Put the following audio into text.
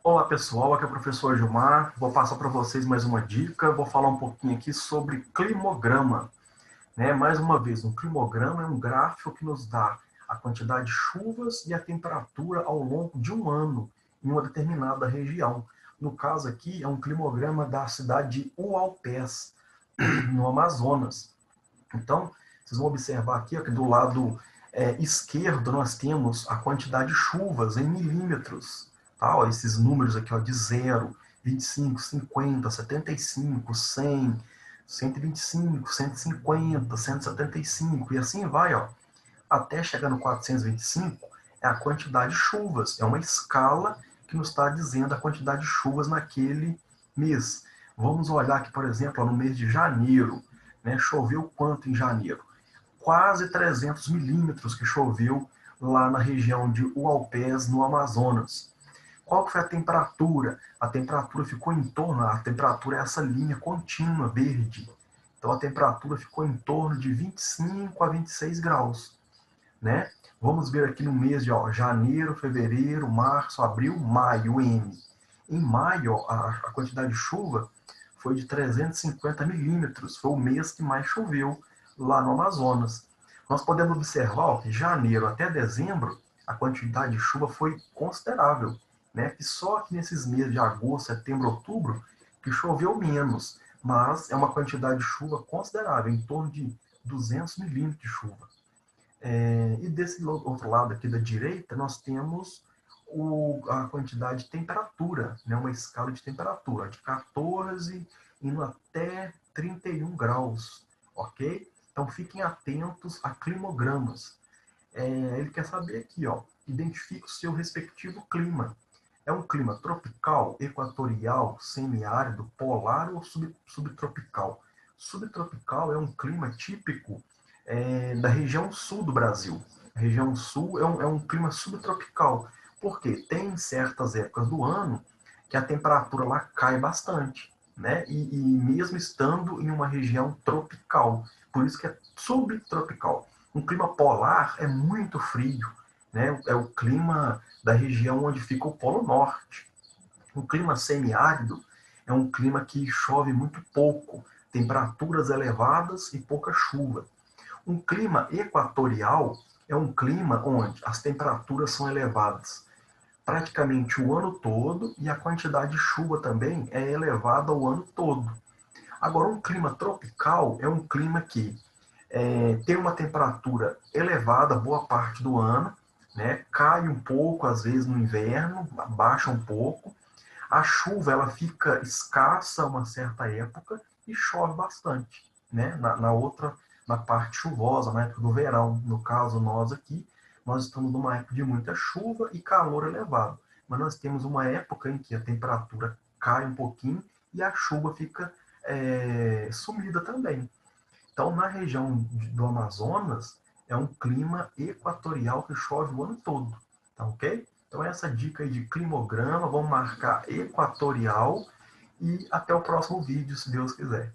Olá pessoal, aqui é o professor Gilmar. Vou passar para vocês mais uma dica. Vou falar um pouquinho aqui sobre climograma. Mais uma vez, um climograma é um gráfico que nos dá a quantidade de chuvas e a temperatura ao longo de um ano em uma determinada região. No caso aqui, é um climograma da cidade de Uaupés, no Amazonas. Então, vocês vão observar aqui ó, que do lado esquerdo nós temos a quantidade de chuvas em milímetros. Tá? Ó, esses números aqui ó, de 0, 25, 50, 75, 100, 125, 150, 175 e assim vai, ó, até chegar no 425 é a quantidade de chuvas. É uma escala que nos está dizendo a quantidade de chuvas naquele mês. Vamos olhar aqui, por exemplo, no mês de janeiro. Choveu quanto em janeiro? Quase 300 milímetros que choveu lá na região de Uaupés, no Amazonas. Qual que foi a temperatura? A temperatura ficou em torno, a temperatura é essa linha contínua verde. Então a temperatura ficou em torno de 25 a 26 graus. Vamos ver aqui no mês de janeiro, fevereiro, março, abril, maio, M. Em maio, a quantidade de chuva foi de 350 milímetros. Foi o mês que mais choveu lá no Amazonas. Nós podemos observar que de janeiro até dezembro, a quantidade de chuva foi considerável. Que só que nesses meses de agosto, setembro, outubro, que choveu menos. Mas é uma quantidade de chuva considerável, em torno de 200 milímetros de chuva. E desse outro lado aqui da direita, nós temos a quantidade de temperatura, uma escala de temperatura, de 14 indo até 31 graus, ok? Então fiquem atentos a climogramas. Ele quer saber aqui, ó, identifique o seu respectivo clima. É um clima tropical, equatorial, semiárido, polar ou subtropical? Subtropical é um clima típico da região sul do Brasil. A região sul é um clima subtropical, porque tem certas épocas do ano que a temperatura lá cai bastante, e mesmo estando em uma região tropical, por isso que é subtropical. Um clima polar é muito frio, é o clima da região onde fica o Polo Norte. Um clima semiárido é um clima que chove muito pouco, temperaturas elevadas e pouca chuva. Um clima equatorial é um clima onde as temperaturas são elevadas praticamente o ano todo e a quantidade de chuva também é elevada o ano todo. Agora, um clima tropical é um clima que tem uma temperatura elevada boa parte do ano, cai um pouco às vezes no inverno, baixa um pouco. A chuva ela fica escassa uma certa época e chove bastante, na parte chuvosa, na época do verão. No caso, nós aqui, nós estamos numa época de muita chuva e calor elevado. Mas nós temos uma época em que a temperatura cai um pouquinho e a chuva fica sumida também. Então, na região do Amazonas, é um clima equatorial que chove o ano todo, tá ok? Então, essa dica aí de climograma, vamos marcar equatorial e até o próximo vídeo, se Deus quiser.